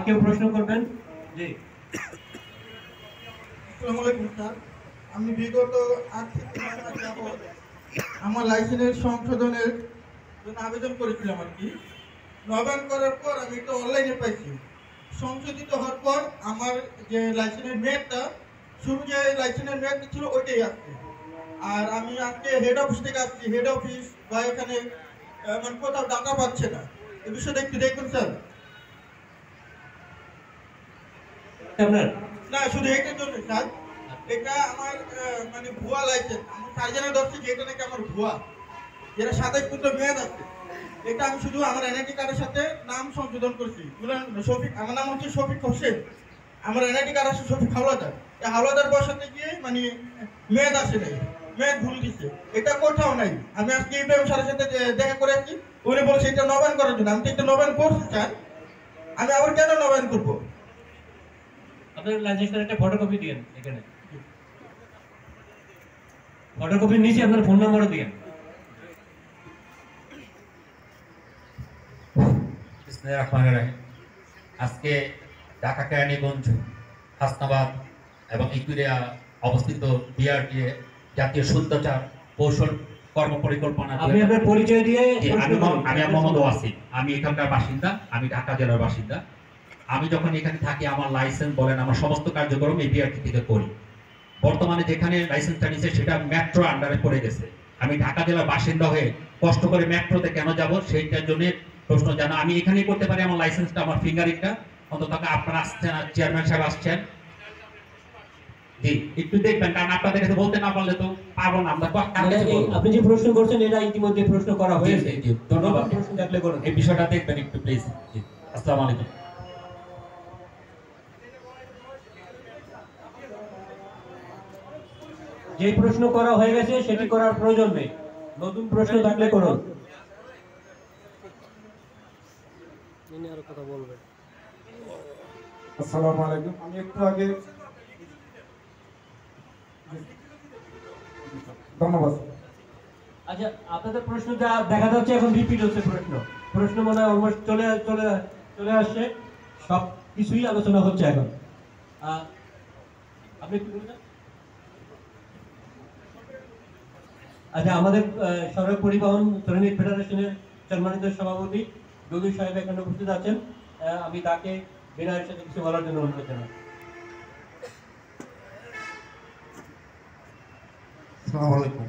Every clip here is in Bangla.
কেউ প্রশ্ন করবেন? জি, আসসালামু আলাইকুম স্যার। আমি বিগত 8 থেকে 9 মাস যাবত আমার লাইসেন্সের সংশোধনের জন্য আবেদন করেছিলাম আর কি। নবায়ন করার পর আমি এটা অনলাইনে পাইছি। সংশোধিত হওয়ার পর আমার যে লাইসেন্সের মেয়াদটা, শুরু যে লাইসেন্সের মেয়াদ ছিল ওইটাই আসছে। আর আমি আজকে হেড অফিস থেকে আসছি, হেড অফিস বা এখানে মানে কোথাও ডাটা পাচ্ছে না। এই বিষয়টা একটু দেখুন স্যার। আপনার না, শুধু এটার জন্য স্যার, এটা আমার মানে ভুয়া লাইসেন্স। আমার সার্জেনে ধরছে যে এটা নাকি আমার ভুয়া, যেটা 27 পর্যন্ত মেয়াদ আছে। এটা আমি শুধু আমার এনআইডি কার্ডের সাথে নাম সংশোধন করছি। শফিক, আমার নাম হচ্ছে শফিক হোসেন, আমার এনআইডি কার্ড আছে শফিক হাওলাদার। এই হাওলাদার বসাতে গিয়ে মানে মেয়াদ আসে নাই, মেয়াদ ভুল দিচ্ছে। এটা কোথাও নাই। আমি আজকে ইব্রাহিম স্যারের সাথে দেখা করে আসছি, উনি বলছে এটা নবায়ন করার জন্য। আমি তো এটা নবায়ন করছি স্যার, আমি আবার কেন নবায়ন করবো? আপনার লাইসেন্সের একটা ফটোকপি দিয়েন, এখানে ফটোকপির নিচে আপনার ফোন নাম্বারও দিয়েন। আজকে ঢাকা কেরানীগঞ্জ, হাসনাবাদ এবং ইকুরিয়া অবস্থিত বিআরটিএ জাতীয় শুদ্ধাচার কৌশল কর্ম পরিকল্পনা। আপনি আপনার পরিচয় দিয়ে। আমি মোহাম্মদ ওয়াসিম, আমি এখানকার বাসিন্দা, আমি ঢাকা জেলার বাসিন্দা। আমি যখন এখানে থাকি আমার লাইসেন্স বলেন আমার সমস্ত কার্যক্রম এই বিআরটি থেকে করি। বর্তমানে যেখানে লাইসেন্সটা নিচ্ছে সেটা মেট্রো আন্ডারে পড়ে গেছে। আমি ঢাকা জেলার বাসিন্দা হয়ে কষ্ট করে মেট্রোতে কেন যাব সেইটার জন্য প্রশ্ন জানা। আমি এখানেই করতে পারি, আমার লাইসেন্সটা, আমার ফিঙ্গারিংটা অন্তত আপনারা আসছেন, চেয়ারম্যান সাহেব আসছেন, জি একটু দেখবেন, কারণ আপনাদের কাছে বলতে না পারলে তো পারবো না আমরা। আপনি যে প্রশ্ন করছেন এটা ইতিমধ্যে প্রশ্ন করা হয়েছে। ধন্যবাদ। প্রশ্ন থাকলে করুন, এই বিষয়টা দেখবেন একটু প্লিজ। আসসালামু আলাইকুম। যে প্রশ্ন করা হয়ে গেছে সেটি করার প্রয়োজন নেই, নতুন প্রশ্ন থাকলে করুন। আসসালামু আলাইকুম। আমি একটু আগে, ধন্যবাদ। আচ্ছা, আপনাদের প্রশ্ন যা দেখা যাচ্ছে এখন রিপিট হচ্ছে, প্রশ্ন মনে হয় অলমোস্ট চলে আসছে, সব কিছুই আলোচনা হচ্ছে এখন। আপনি কি বলছেন? আচ্ছা, আমাদের সড়ক পরিবহন শ্রমিক ফেডারেশনের সম্মানিত সভাপতি দৌদু সাহেব এখানে উপস্থিত আছেন। আমি তাকে বিনয়ের সাথে কিছু বলার জন্য অনুরোধ জানাই। আসসালামু আলাইকুম।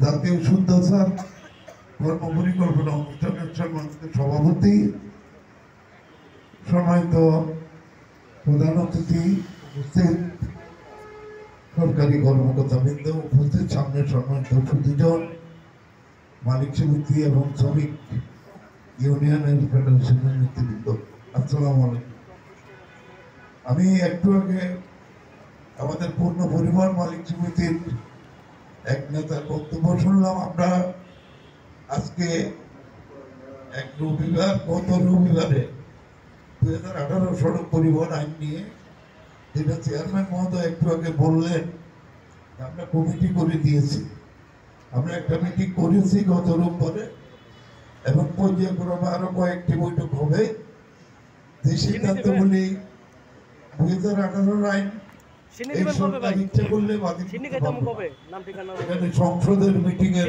জাতীয় শুদ্ধাচার কর্ম পরিকল্পনা অনুষ্ঠানের সম্মানিত সভাপতি, সম্মানিত প্রধান অতিথি, উপস্থিত সরকারি কর্মকর্তাবৃন্দ, উপস্থিত সামনের সম্মানিত সুধীজন, মালিক সমিতি এবং শ্রমিক ইউনিয়নের ফেডারেশনের নেতৃবৃন্দ, আসসালামু আলাইকুম। আমি একটু আগে আমাদের পূর্ণ পরিবার মালিক সমিতির এক নেতার বক্তব্য শুনলাম। আমরা আজকে গত রবিবারে 2018 সড়ক পরিবহন আইন নিয়ে, যেটা চেয়ারম্যান মহোদয় একটু আগে বললেন, আমরা কমিটি করে দিয়েছি। আমরা একটা মিটিং করেছি গত রোববারে এবং পর্যায়ক্রমে আরো কয়েকটি বৈঠক হবে। যে সিদ্ধান্তগুলি 2018 আইন এই সরকার ইচ্ছে করলে বাতিল করতে পারবে। এখানে সংসদের মিটিং এর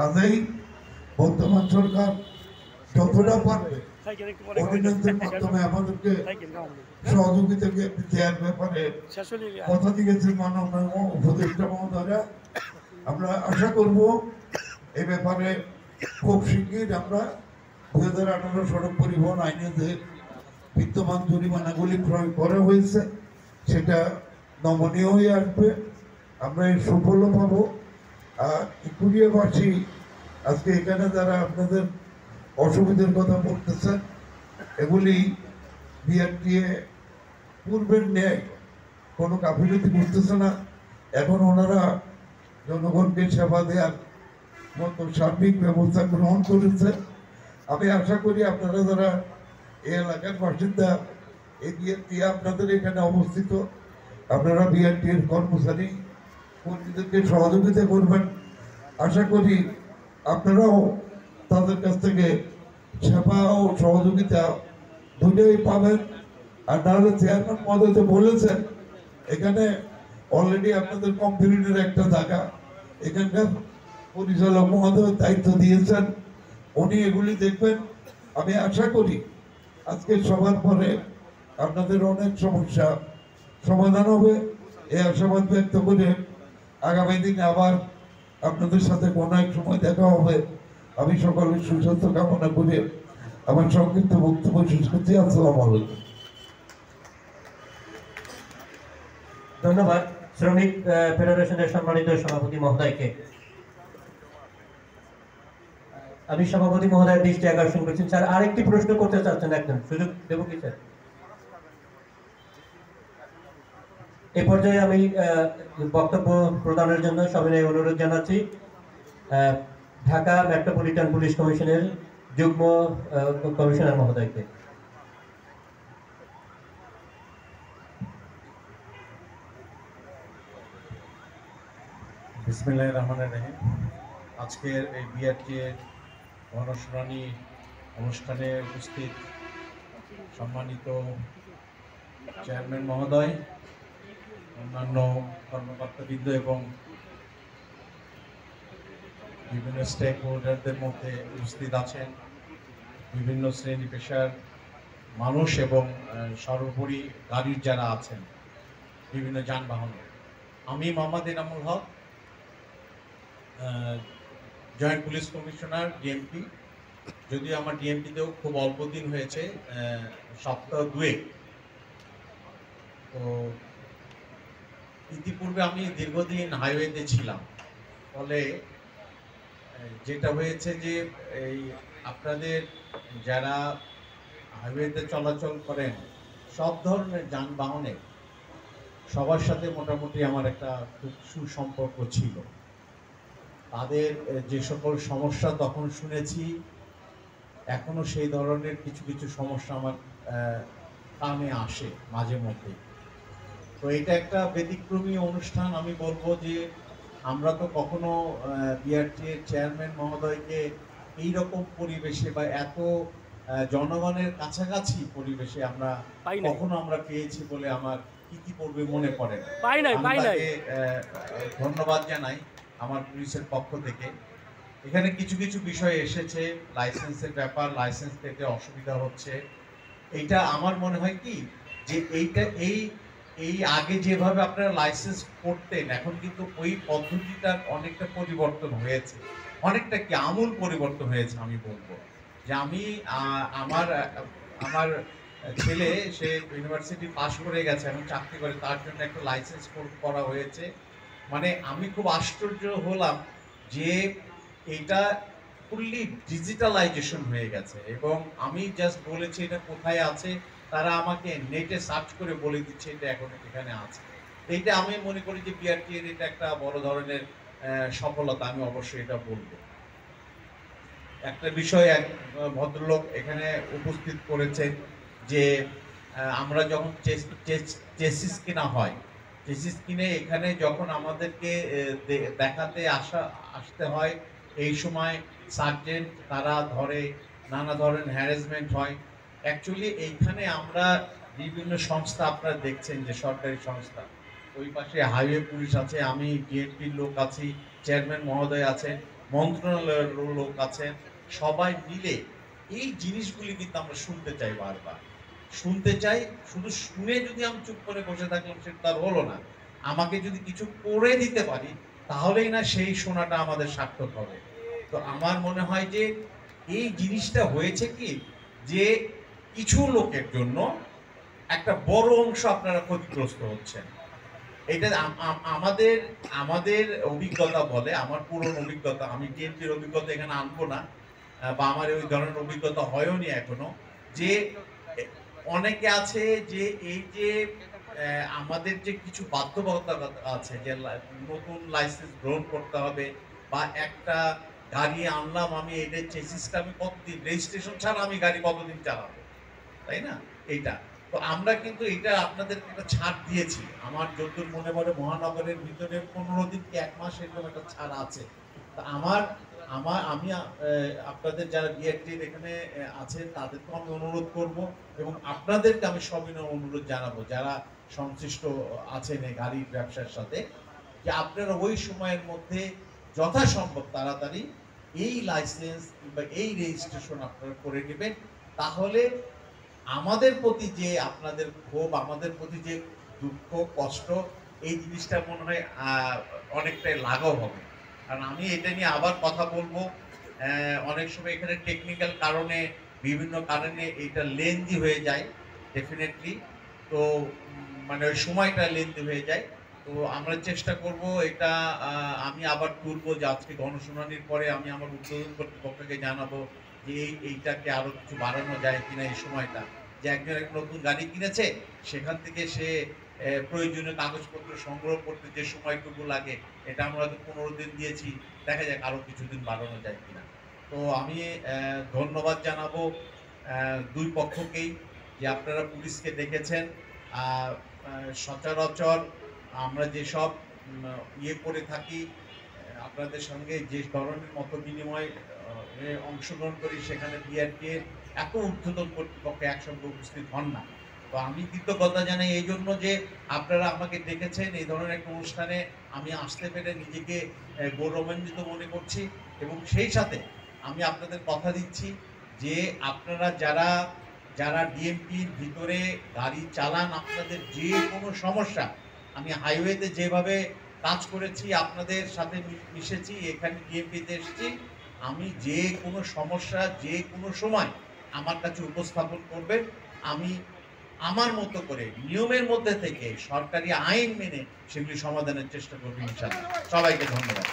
কাজেই বর্তমান সরকার যতটা পারবে অর্ডিন্যান্সের মাধ্যমে আমাদেরকে সহযোগিতা দেওয়ার ব্যাপারে কথা দিয়েছে মাননীয় উপদেষ্টা মহোদয়রা। আমরা আশা করব এই ব্যাপারে খুব শীঘ্রই আমরা 2018 সড়ক পরিবহন আইনে যে বিদ্যমান জরিমানাগুলি প্রয়োগ করা হয়েছে সেটা নমনীয় হয়ে আসবে, আমরা এর সুফল পাবো। আর ইকুরিয়াবাসী আজকে এখানে যারা আপনাদের অসুবিধার কথা বলতেছেন, এগুলি বিআরটিএ পূর্বের ন্যায় কোনো গাফিলতি করতেছে না। এখন ওনারা জনগণকে সেবা দেওয়ার মতো সার্বিক ব্যবস্থা গ্রহণ করেছে। আমি আশা করি আপনারা যারা এই এলাকার বাসিন্দা, এই বিআরটি আপনাদের এখানে অবস্থিত, আপনারা বিআরটির কর্মচারী কর্মীদেরকে সহযোগিতা করবেন। আশা করি আপনারাও তাদের কাছ থেকে সেবা ও সহযোগিতা দুটোই পাবেন। আর নাহলে চেয়ারম্যান মহোদয় তো বলেছেন এখানে অলরেডি আপনাদের কম্পিউটারের একটা জায়গা, এখানকার পরিচালক মহোদয় দায়িত্ব দিয়েছেন, উনি এগুলি দেখবেন। আমি আশা করি আজকে সবার পরে আপনাদের অনেক সমস্যা সমাধান হবে, এই আশাবাদ ব্যক্ত করে আগামী দিনে আবার আপনাদের সাথে কোনো এক সময় দেখা হবে। আমি সকলের সুস্বাস্থ্য কামনা করে আমার সংক্ষিপ্ত বক্তব্য শেষ করছি। আসসালামু আলাইকুম। ধন্যবাদ শ্রমিক ফেডারেশনের সম্মানিত সভাপতি মহোদয়কে। আমি সভাপতি মহোদয়ের দৃষ্টি আকর্ষণ করছি। স্যার আরেকটি প্রশ্ন করতে চাচ্ছেন, একজন সুযোগ দেব কি স্যার? এ পর্যায়ে আমি বক্তব্য প্রদানের জন্য সবিনয় অনুরোধ জানাচ্ছি ঢাকা মেট্রোপলিটন পুলিশ কমিশনের যুগ্ম কমিশনার মহোদয়কে। বিসমিল্লাহির রহমানির রহিম। আজকের এই বিআরটিএ গণশুনানি অনুষ্ঠানে উপস্থিত সম্মানিত চেয়ারম্যান মহোদয়, অন্যান্য কর্মকর্তাবৃন্দ এবং বিভিন্ন স্টেক হোল্ডারদের মধ্যে উপস্থিত আছেন বিভিন্ন শ্রেণী পেশার মানুষ এবং সর্বোপরি গাড়ির যারা আছেন বিভিন্ন যানবাহন। আমি Mohammad Enamul Haque, joint police commissioner DMP. যদিও আমার ডিএমপিতেও খুব অল্প দিন হয়েছে, সপ্তাহ দুয়েক। তো ইতিপূর্বে আমি দীর্ঘদিন হাইওয়েতে ছিলাম, ফলে যেটা হয়েছে যে এই আপনাদের যারা হাইওয়েতে চলাচল করেন সব ধরনের যানবাহনে সবার সাথে মোটামুটি আমার একটা খুব সুসম্পর্ক ছিল। তাদের যে সকল সমস্যা তখন শুনেছি, এখনো সেই ধরনের কিছু কিছু সমস্যা আমার কানে আসে মাঝে মধ্যে। তো এটা একটা ব্যতিক্রমী অনুষ্ঠান। আমি বলবো যে আমরা তো কখনো বিআরটিএর চেয়ারম্যান মহোদয়কে এইরকম পরিবেশে বা এত জনগণের কাছাকাছি পরিবেশে আমরা কখনো আমরা পেয়েছি বলে আমার ইতিপূর্বে মনে পড়ে না। ধন্যবাদ জানাই আমার পুলিশের পক্ষ থেকে। এখানে কিছু কিছু বিষয় এসেছে, লাইসেন্সের ব্যাপার, লাইসেন্স পেতে অসুবিধা হচ্ছে। এইটা আমার মনে হয় কি যে এইটা এই আগে যেভাবে আপনারা লাইসেন্স করতেন এখন কিন্তু ওই পদ্ধতিটার অনেকটা পরিবর্তন হয়েছে, অনেকটা কি আমূল পরিবর্তন হয়েছে। আমি বলবো যে আমি আমার ছেলে সে ইউনিভার্সিটি পাস করে গেছে, এখন চাকরি করে, তার জন্য একটা লাইসেন্স করা হয়েছে। মানে আমি খুব আশ্চর্য হলাম যে এটা ফুললি ডিজিটালাইজেশন হয়ে গেছে এবং আমি জাস্ট বলেছি এটা কোথায় আছে, তারা আমাকে নেটে সার্চ করে বলে দিচ্ছে এটা এখন এখানে আছে। এইটা আমি মনে করি যে বিআরটিএর এটা একটা বড় ধরনের সফলতা, আমি অবশ্যই এটা বলবো। একটা বিষয় এক ভদ্রলোক এখানে উপস্থিত করেছেন যে আমরা যখন চেসিস কিনা হয়, চেসিস কিনে এখানে যখন আমাদেরকে দেখাতে আসতে হয়, এই সময় সার্জেন্ট তারা ধরে, নানা ধরনের হ্যারাসমেন্ট হয়। অ্যাকচুয়ালি এইখানে আমরা বিভিন্ন সংস্থা আপনারা দেখছেন যে সরকারি সংস্থা, ওই পাশে হাইওয়ে পুলিশ আছে, আমি ডিএমপির লোক আছি, চেয়ারম্যান মহোদয় আছেন, মন্ত্রণালয়ের লোক আছেন, সবাই মিলে এই জিনিসগুলি কিন্তু আমরা শুনতে চাই, বারবার শুনতে চাই। শুধু শুনে যদি আমি চুপ করে বসে থাকলাম সেটা তার হলো না। আমাকে যদি কিছু করে দিতে পারি তাহলেই না সেই শোনাটা আমাদের সার্থক হবে। তো আমার মনে হয় যে এই জিনিসটা হয়েছে কি যে কিছু লোকের জন্য একটা বড় অংশ আপনারা ক্ষতিগ্রস্ত হচ্ছেন। এটা আমাদের অভিজ্ঞতা বলে, আমার পুরনো অভিজ্ঞতা, আমি ডিএমপির অভিজ্ঞতা এখানে আনবো না বা আমার ওই ধরনের অভিজ্ঞতা হয়ওনি এখনো, যে অনেকে আছে যে এই যে আমাদের যে কিছু বাধ্যবাধকতা আছে যে নতুন লাইসেন্স গ্রহণ করতে হবে বা একটা গাড়ি আনলাম আমি, এদের চেসিসটা আমি কতদিন, রেজিস্ট্রেশন ছাড়া আমি গাড়ি কতদিন চালাবো, তাই না? এইটা তো আমরা কিন্তু এটা আপনাদের একটা ছাড় দিয়েছি। আমার যতদূর মনে পড়ে মহানগরের ভিতরে 15 দিন কি 1 মাস এরকম একটা ছাড় আছে। তা আমার আমি আপনাদের যারা বিআরটির এখানে আছেন তাদেরকে আমি অনুরোধ করব এবং আপনাদেরকে আমি সবিনয় অনুরোধ জানাবো যারা সংশ্লিষ্ট আছেন এই গাড়ির ব্যবসার সাথে, যে আপনারা ওই সময়ের মধ্যে যথাসম্ভব তাড়াতাড়ি এই লাইসেন্স কিংবা এই রেজিস্ট্রেশন আপনারা করে নেবেন। তাহলে আমাদের প্রতি যে আপনাদের ক্ষোভ, আমাদের প্রতি যে দুঃখ কষ্ট, এই জিনিসটা মনে হয় অনেকটাই লাঘব হবে। কারণ আমি এটা নিয়ে আবার কথা বলবো, অনেক সময় এখানে টেকনিক্যাল কারণে বিভিন্ন কারণে এটা লেন্দি হয়ে যায় ডেফিনেটলি, তো মানে ওই সময়টা লেন্দি হয়ে যায়। তো আমরা চেষ্টা করব এটা আমি আবার তুলবো যে আজকে গণশুনানির পরে আমি আমার উদ্বোধন কর্তৃপক্ষকে জানাবো যে এইটাকে আরো কিছু বাড়ানো যায় কিনা এই সময়টা, যে একজন এক নতুন গাড়ি কিনেছে সেখান থেকে সে প্রয়োজনীয় কাগজপত্র সংগ্রহ করতে যে সময়টুকু লাগে এটা আমরা হয়তো 15 দিন দিয়েছি, দেখা যাক আরো কিছুদিন বাড়ানো যায় কিনা। তো আমি ধন্যবাদ জানাবো দুই পক্ষকেই যে আপনারা পুলিশকে দেখেছেন। সচরাচর আমরা যেসব ইয়ে করে থাকি আপনাদের সঙ্গে যে ধরনের মত বিনিময় অংশগ্রহণ করি, সেখানে বিআরটি এর এত ঊর্ধ্বতন কর্তৃপক্ষ একসঙ্গে উপস্থিত হন না। তো আমি কৃতজ্ঞতা জানাই এই জন্য যে আপনারা আমাকে ডেকেছেন, এই ধরনের একটা অনুষ্ঠানে আমি আসতে পেরে নিজেকে গৌরবান্বিত মনে করছি। এবং সেই সাথে আমি আপনাদের কথা দিচ্ছি যে আপনারা যারা ডিএমপির ভিতরে গাড়ি চালান, আপনাদের যে কোনো সমস্যা, আমি হাইওয়েতে যেভাবে কাজ করেছি, আপনাদের সাথে মিশেছি, এখানে ডিএমপিতে এসেছি, আমি যে কোনো সমস্যা যে কোনো সময় আমার কাছে উপস্থাপন করবেন, আমি আমার মতো করে নিয়মের মধ্যে থেকে সরকারি আইন মেনে সেগুলি সমাধানের চেষ্টা করব ইনশাআল্লাহ। সবাইকে ধন্যবাদ।